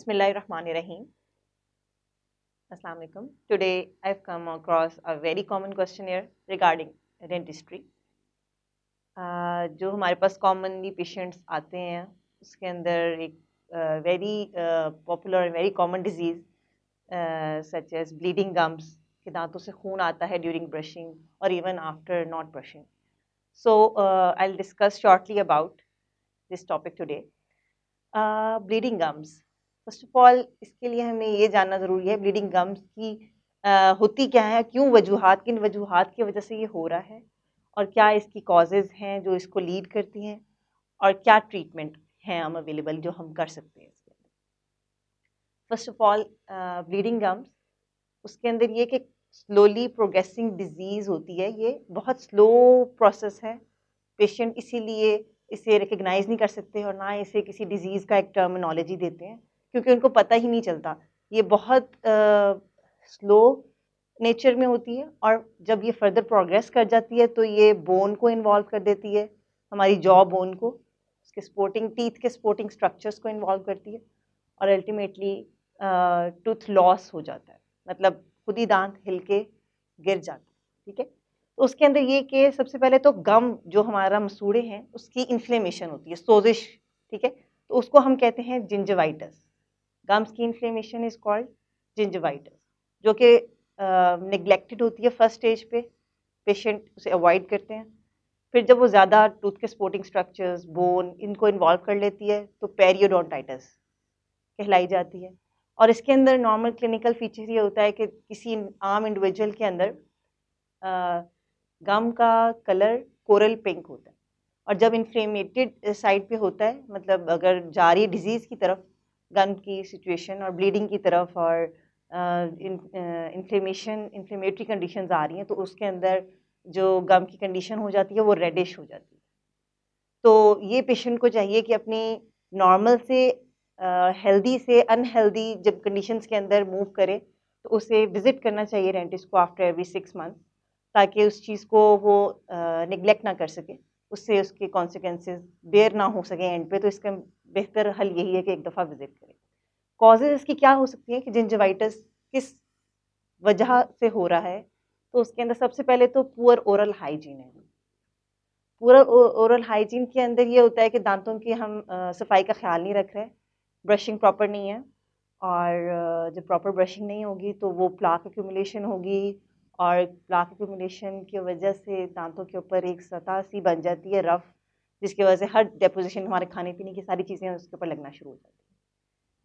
Bismillahirrahmanirrahim. Assalamu alaikum. Today I've come across a very common questionnaire regarding dentistry. जो हमारे पास commonly patients आते हैं उसके अंदर एक very popular and very common disease such as bleeding gums के दांतों से खून आता है ड्यूरिंग ब्रशिंग और even after not brushing. So I'll discuss shortly about this topic today. Bleeding gums, first of all इसके लिए हमें ये जानना ज़रूरी है ब्लीडिंग गम्स की होती क्या है, क्यों वजूहात, किन वजूहात की वजह से ये हो रहा है और क्या इसकी कॉजेज़ हैं जो इसको लीड करती हैं और क्या ट्रीटमेंट हैं हम अवेलेबल जो हम कर सकते हैं इसके अंदर. First of all bleeding gums, उसके अंदर ये कि स्लोली प्रोग्रेसिंग डिजीज़ होती है. ये बहुत स्लो प्रोसेस है. पेशेंट इसीलिए इसे रिकग्नाइज़ नहीं कर सकते और ना इसे किसी डिज़ीज़ का एक टर्मिनोलॉजी देते हैं क्योंकि उनको पता ही नहीं चलता. ये बहुत स्लो नेचर में होती है और जब ये फर्दर प्रोग्रेस कर जाती है तो ये बोन को इन्वॉल्व कर देती है, हमारी जॉ बोन को, उसके स्पोर्टिंग टीथ के स्पोर्टिंग स्ट्रक्चर्स को इन्वॉल्व करती है और अल्टीमेटली टूथ लॉस हो जाता है, मतलब खुद ही दांत हिल के गिर जाता है. ठीक है, तो उसके अंदर ये कि सबसे पहले तो गम जो हमारा मसूड़े हैं उसकी इन्फ्लेमेशन होती है, सोजिश. ठीक है, तो उसको हम कहते हैं जिंजवाइटिस. गम्स की इन्फ्लेमेशन इज कॉल्ड जिंजवाइटिस, जो कि निगलेक्टेड होती है फर्स्ट स्टेज पे, पेशेंट उसे अवॉइड करते हैं. फिर जब वो ज़्यादा टूथ के स्पोर्टिंग स्ट्रक्चर्स, बोन, इनको इन्वॉल्व कर लेती है तो पेरियोडोंटाइटिस कहलाई जाती है. और इसके अंदर नॉर्मल क्लिनिकल फीचर ये होता है कि किसी आम इंडिविजुअल के अंदर गम का कलर कोरल पिंक होता है और जब इन्फ्लेमेटेड साइड पे होता है, मतलब अगर जा रही है डिजीज़ की तरफ गम की सिचुएशन और ब्लीडिंग की तरफ और इन्फ्लेमेटरी कंडीशंस आ रही हैं, तो उसके अंदर जो गम की कंडीशन हो जाती है वो रेडिश हो जाती है. तो ये पेशेंट को चाहिए कि अपनी नॉर्मल से हेल्दी से अनहेल्दी जब कंडीशंस के अंदर मूव करे तो उसे विज़िट करना चाहिए डेंटिस्ट को आफ्टर एवरी 6 मंथ, ताकि उस चीज़ को वो निगलेक्ट ना कर सके, उससे उसके कॉन्सिक्वेंसेस बेयर ना हो सके एंड पे. तो इसका बेहतर हल यही है कि एक दफ़ा विज़िट करें. कॉजेज़ इसकी क्या हो सकती हैं कि जिंजवाइटिस किस वजह से हो रहा है, तो उसके अंदर सबसे पहले तो पुअर ओरल हाइजीन है. पूरा ओरल हाइजीन के अंदर ये होता है कि दांतों की हम सफाई का ख्याल नहीं रख रहे, ब्रशिंग प्रॉपर नहीं है और जब प्रॉपर ब्रशिंग नहीं होगी तो वो प्लाक एक्यूमुलेशन होगी और प्लाक एक्यूमुलेशन की वजह से दांतों के ऊपर एक सतह सी बन जाती है रफ, जिसकी वजह से हर डेपोजिशन हमारे खाने पीने की सारी चीज़ें उसके ऊपर लगना शुरू हो जाती है.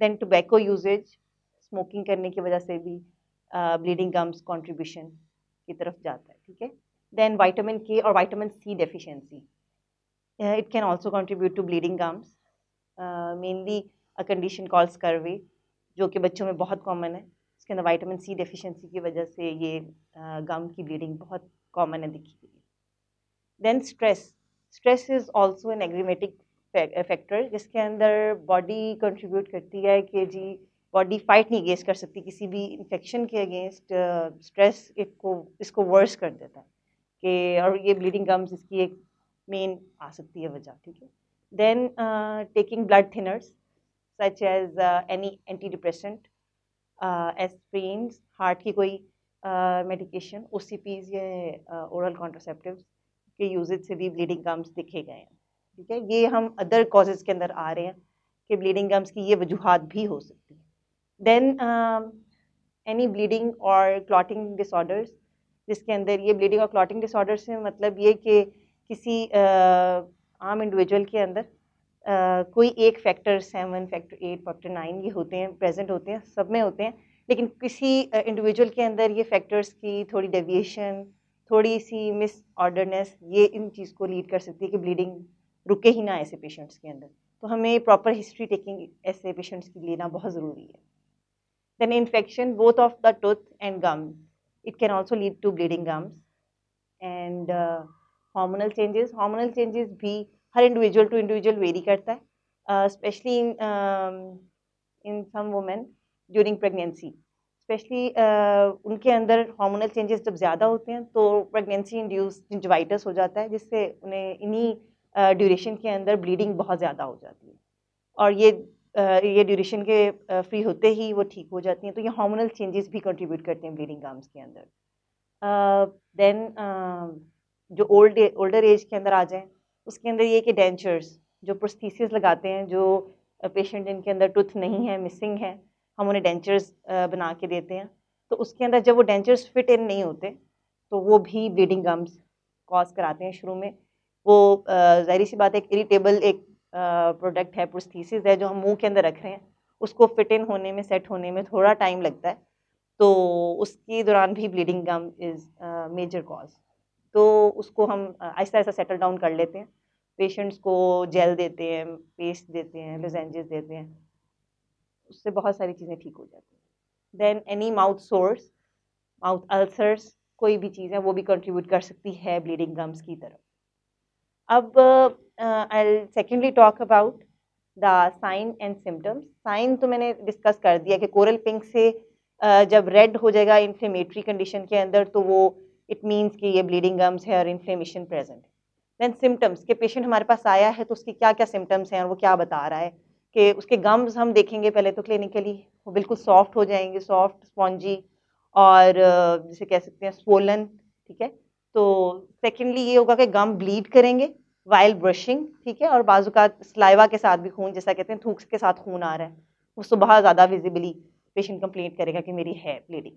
देन टोबैको यूजेज, स्मोकिंग करने की वजह से भी ब्लीडिंग गम्स कंट्रीब्यूशन की तरफ जाता है. ठीक है, देन विटामिन के और vitamin C deficiency, it can also contribute to bleeding gums, mainly a condition called scurvy जो कि बच्चों में बहुत कॉमन है. इसके अंदर विटामिन सी डेफिशिएंसी की वजह से ये गम की ब्लीडिंग बहुत कॉमन है दिखी गई. Then stress is also an aggravating factor, जिसके अंदर बॉडी कंट्रीब्यूट करती है कि जी बॉडी फाइट नहीं अगेंस्ट कर सकती किसी भी इन्फेक्शन के अगेंस्ट. स्ट्रेस इसको वर्स कर देता है कि और ये ब्लीडिंग गम्स इसकी एक मेन आ सकती है वजह. ठीक है, then taking blood thinners such as any antidepressant, aspirin, heart की कोई मेडिकेशन, OCPs या ओरल कॉन्ट्रासेप्टिव्स के यूजेज से भी ब्लीडिंग गम्स दिखे गए हैं. ठीक है, ये हम अदर कॉजेज़ के अंदर आ रहे हैं कि ब्लीडिंग गम्स की ये वजूहात भी हो सकती है. देन एनी ब्लीडिंग और क्लॉटिंग डिसऑर्डर्स, जिसके अंदर ये ब्लीडिंग और क्लॉटिंग डिसऑर्डर से मतलब ये कि किसी आम इंडिविजुअल के अंदर कोई एक फैक्टर 7, फैक्टर 8, फैक्टर 9 ये होते हैं, प्रेजेंट होते हैं, सब में होते हैं, लेकिन किसी इंडिविजुअल के अंदर ये फैक्टर्स की थोड़ी डेविएशन, थोड़ी सी मिसऑर्डरनेस, ये इन चीज़ को लीड कर सकती है कि ब्लीडिंग रुके ही ना ऐसे पेशेंट्स के अंदर. तो हमें प्रॉपर हिस्ट्री टेकिंग ऐसे पेशेंट्स की लेना बहुत ज़रूरी है. Then infection both of the tooth and gum, it can also lead to bleeding gums. And hormonal changes भी हर इंडिविजुअल टू इंडिविजुअल वेरी करता है, especially in some women during pregnancy. Especially उनके अंदर हार्मोनल चेंजेस जब ज़्यादा होते हैं तो प्रेगनेंसी इंड्यूस जिंजवाइटिस हो जाता है, जिससे उन्हें इन्हीं ड्यूरेशन के अंदर ब्लीडिंग बहुत ज़्यादा हो जाती है. और ये ये ड्यूरेशन के फ्री होते ही वो ठीक हो जाती हैं। तो ये हार्मोनल चेंजेस भी कंट्रीब्यूट करते हैं ब्लीडिंग गम्स के अंदर। देन जो ओल्डर एज के अंदर आ जाएं, उसके अंदर ये कि डेंचर्स, जो प्रोस्थेसिस लगाते हैं, जो पेशेंट जिनके अंदर टूथ नहीं है, मिसिंग है, हम उन्हें डेंचर्स बना के देते हैं। तो उसके अंदर जब वो डेंचर्स फिट इन नहीं होते तो वो भी ब्लीडिंग गम्स कॉज कराते हैं शुरू में। वो ज़ाहिर सी बात है, एक इरिटेबल एक प्रोडक्ट है, प्रोस्थेसिस है, जो हम मुंह के अंदर रख रहे हैं, उसको फिट इन होने में, सेट होने में थोड़ा टाइम लगता है। तो उसके दौरान भी bleeding gum is major cause. तो उसको हम आहिस्ता आहिस्ता सेटल डाउन कर लेते हैं। पेशेंट्स को जेल देते हैं, पेस्ट देते हैं, लोजेंजेस देते हैं, उससे बहुत सारी चीज़ें ठीक हो जाती हैं। Then any mouth sores, mouth ulcers, कोई भी चीज़ है वो भी कंट्रीब्यूट कर सकती है ब्लीडिंग गम्स की तरफ। अब I secondly talk about the sign and symptoms. Sign तो मैंने डिस्कस कर दिया कि कोरल पिंक से जब रेड हो जाएगा इन्फ्लेमेटरी कंडीशन के अंदर, तो वो इट मीन्स कि ये ब्लीडिंग गम्स है और इन्फ्लेमेशन प्रेजेंट है। देन सिम्टम्स, के पेशेंट हमारे पास आया है तो उसकी क्या क्या सिम्टम्स हैं और वो क्या बता रहा है, कि उसके गम्स हम देखेंगे पहले तो क्लिनिकली, वो बिल्कुल सॉफ्ट हो जाएंगे, सॉफ्ट स्पॉन्जी, और जिसे कह सकते हैं स्वोलन, ठीक है। तो सेकेंडली ये होगा कि गम ब्लीड करेंगे वाइल ब्रशिंग, ठीक है, और बाजू का स्लाइवा के साथ भी खून, जैसा कहते हैं थूक के साथ खून आ रहा है, उसको बहुत ज़्यादा विजिबली पेशेंट कंप्लेंट करेगा कि मेरी है ब्लीडिंग।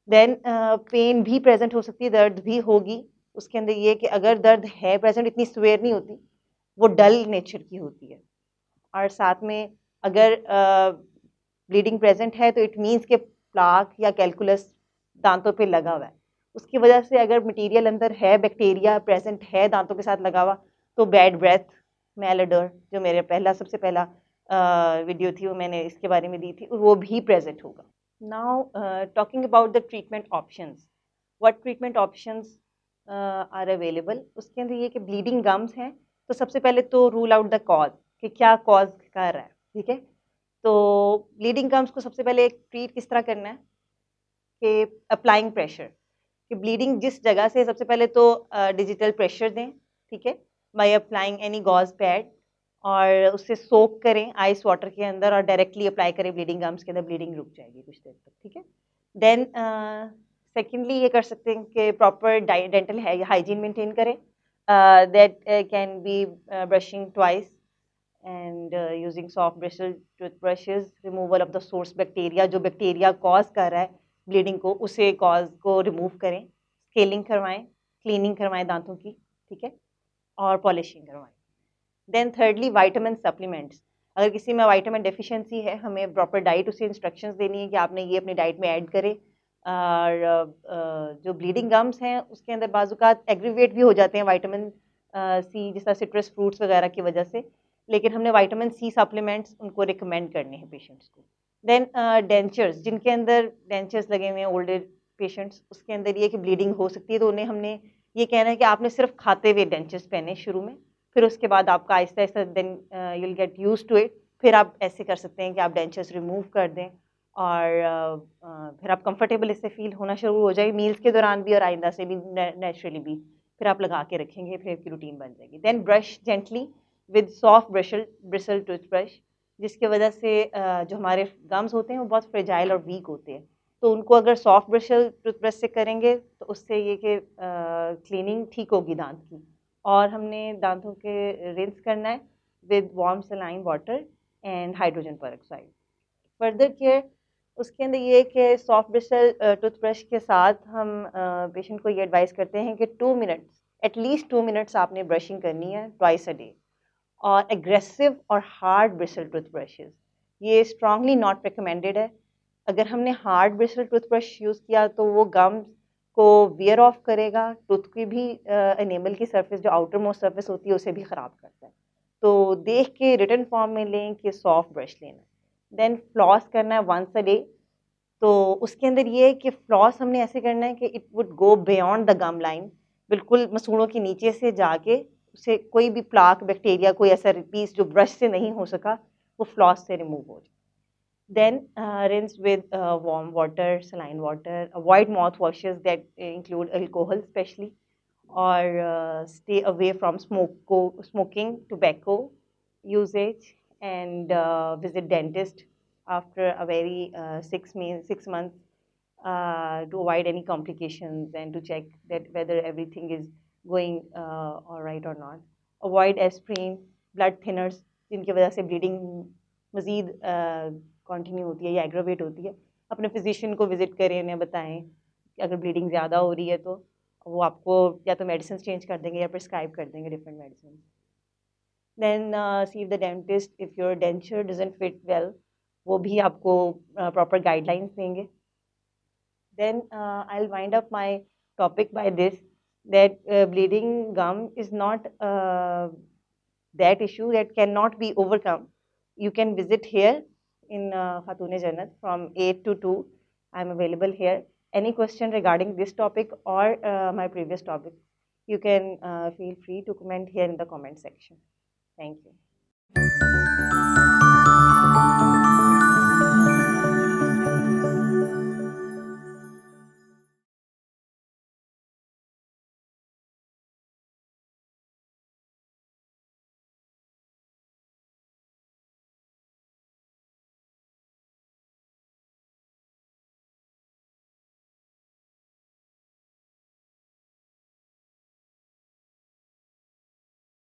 देन पेन भी प्रेजेंट हो सकती है, दर्द भी होगी। उसके अंदर ये कि अगर दर्द है प्रेजेंट, इतनी स्वेयर नहीं होती, वो डल नेचर की होती है। और साथ में अगर ब्लीडिंग प्रेजेंट है तो इट मीन्स के प्लाक या कैलकुलस दांतों पे लगा हुआ है, उसकी वजह से अगर मटेरियल अंदर है, बैक्टीरिया प्रेजेंट है दांतों के साथ लगा हुआ, तो बैड ब्रेथ, मेलोडर, जो मेरे सबसे पहला वीडियो थी वो मैंने इसके बारे में दी थी, वो भी प्रेजेंट होगा। Now talking about the treatment options, what treatment options are available. उसके अंदर ये कि ब्लीडिंग गम्स हैं तो सबसे पहले तो रूल आउट द कॉज, कि क्या कॉज कर रहा है, ठीक है। तो ब्लीडिंग गम्स को सबसे पहले ट्रीट किस तरह करना है, कि अप्लाइंग प्रेशर, कि ब्लीडिंग जिस जगह से, सबसे पहले तो डिजिटल प्रेशर दें, ठीक है, by applying any gauze pad, और उससे सोक करें आइस वाटर के अंदर और डायरेक्टली अप्लाई करें ब्लीडिंग गम्स के अंदर, ब्लीडिंग रुक जाएगी कुछ देर तक, ठीक है। देन सेकेंडली ये कर सकते हैं कि प्रॉपर डेंटल हाइजीन मेंटेन करें, that can be brushing twice and using soft bristle toothbrushes, removal of the source bacteria, जो बैक्टीरिया कॉज कर रहा है ब्लीडिंग को, उसे कॉज को रिमूव करें, स्केलिंग करवाएं, क्लीनिंग करवाएं दांतों की, ठीक है, और पॉलिशिंग करवाएं। देन थर्डली वाइटामिन सप्लीमेंट्स, अगर किसी में वाइटामिन डेफिशिएंसी है, हमें प्रॉपर डाइट उसे इंस्ट्रक्शंस देनी है कि आपने ये अपनी डाइट में ऐड करें। और जो ब्लीडिंग गम्स हैं उसके अंदर बाजुकात एग्रीवेट भी हो जाते हैं विटामिन सी, जिस तरह सिट्रस फ्रूट्स वगैरह की वजह से, लेकिन हमने विटामिन सी सप्लीमेंट्स उनको रिकमेंड करने हैं पेशेंट्स को। देन डेंचर्स, जिनके अंदर डेंचर्स लगे हुए हैं ओल्ड पेशेंट्स, उसके अंदर ये कि ब्लीडिंग हो सकती है, तो उन्हें हमने ये कहना है कि आपने सिर्फ खाते हुए डेंचर्स पहने शुरू में, फिर उसके बाद आपका आहिस्ता आहिस्ता then you will get use to it, फिर आप ऐसे कर सकते हैं कि आप डेंचर्स रिमूव कर दें, और फिर आप कंफर्टेबल इससे फील होना शुरू हो जाएगी मील्स के दौरान भी और आइंदा से भी नेचुरली भी, फिर आप लगा के रखेंगे, फिर आपकी रूटीन बन जाएगी। Then brush gently with soft bristle toothbrush, जिसकी वजह से जो हमारे गम्स होते हैं वो बहुत फ्रेजाइल और वीक होते हैं, तो उनको अगर सॉफ्ट ब्रिसल टूथब्रश से करेंगे तो उससे ये कि क्लीनिंग ठीक होगी दांत की। और हमने दांतों के रिंस करना है with warm saline water and hydrogen peroxide. Further care, उसके अंदर ये कि सॉफ्ट ब्रिसल टूथब्रश के साथ हम पेशेंट को ये एडवाइस करते हैं कि 2 मिनट्स, एटलीस्ट 2 मिनट्स आपने ब्रशिंग करनी है ट्वाइस अ डे। और एग्रेसिव और हार्ड ब्रिसल टूथब्रशेस, ये स्ट्रांगली नॉट रिकमेंडेड है। अगर हमने हार्ड ब्रिसल टूथब्रश यूज़ किया तो वो गम्स को वियर ऑफ करेगा, टूथ की भी एनेमल की सरफेस जो आउटर मोस्ट सरफेस होती है उसे भी ख़राब करता है। तो देख के रिटन फॉर्म में लें कि सॉफ्ट ब्रश लेना है। देन फ्लॉस करना है वंस अ डे, तो उसके अंदर ये है कि फ्लॉस हमने ऐसे करना है कि it would go beyond the gum line, बिल्कुल मसूड़ों के नीचे से जाके उसे कोई भी प्लाक, बैक्टीरिया, कोई ऐसा पीस जो ब्रश से नहीं हो सका वो फ्लॉस से रिमूव हो जाए। Then rinse with warm water, saline water. Avoid mouth washes that include alcohol, especially, or stay away from smoking, tobacco usage, and visit dentist after a very 6 months to avoid any complications and to check that whether everything is going all right or not. Avoid aspirin, blood thinners जिनकी वजह से bleeding मज़ीद continue होती है या aggravate होती है. अपने फिजिशियन को विजिट करें, उन्हें बताएं कि अगर ब्लीडिंग ज़्यादा हो रही है तो वो आपको या तो मेडिसिन चेंज कर देंगे या प्रिस्क्राइब कर देंगे different medicine. Then see the dentist if your denture doesn't fit well, वो भी आपको proper guidelines देंगे. Then I'll wind up my topic by this, that bleeding gum is not that issue that cannot be overcome. You can visit here in Khatoon Jannat from 8 to 2. I'm available here. Any question regarding this topic or my previous topic, you can feel free to comment here in the comment section. Thank you.